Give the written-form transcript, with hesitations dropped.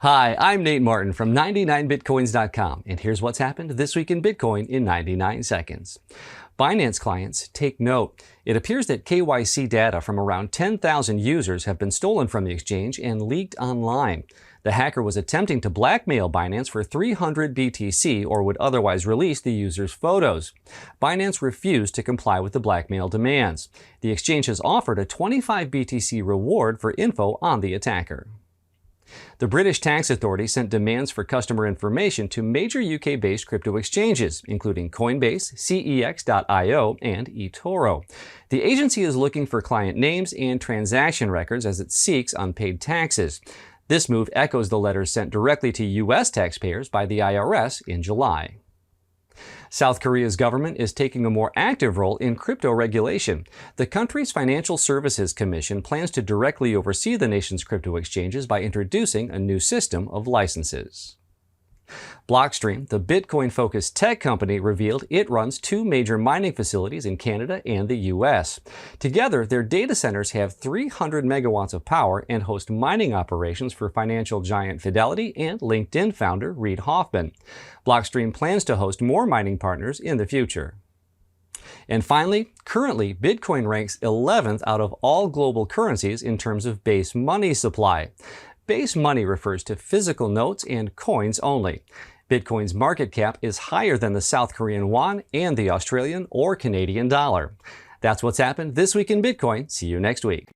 Hi, I'm Nate Martin from 99bitcoins.com, and here's what's happened this week in Bitcoin in 99 seconds. Binance clients, take note. It appears that KYC data from around 10,000 users have been stolen from the exchange and leaked online. The hacker was attempting to blackmail Binance for 300 BTC or would otherwise release the user's photos. Binance refused to comply with the blackmail demands. The exchange has offered a 25 BTC reward for info on the attacker. The British Tax Authority sent demands for customer information to major UK-based crypto exchanges, including Coinbase, CEX.io, and eToro. The agency is looking for client names and transaction records as it seeks unpaid taxes. This move echoes the letters sent directly to U.S. taxpayers by the IRS in July. South Korea's government is taking a more active role in crypto regulation. The country's Financial Services Commission plans to directly oversee the nation's crypto exchanges by introducing a new system of licenses. Blockstream, the Bitcoin-focused tech company, revealed it runs two major mining facilities in Canada and the U.S. Together, their data centers have 300 megawatts of power and host mining operations for financial giant Fidelity and LinkedIn founder Reid Hoffman. Blockstream plans to host more mining partners in the future. And finally, currently, Bitcoin ranks 11th out of all global currencies in terms of base money supply. Base money refers to physical notes and coins only. Bitcoin's market cap is higher than the South Korean won and the Australian or Canadian dollar. That's what's happened this week in Bitcoin. See you next week.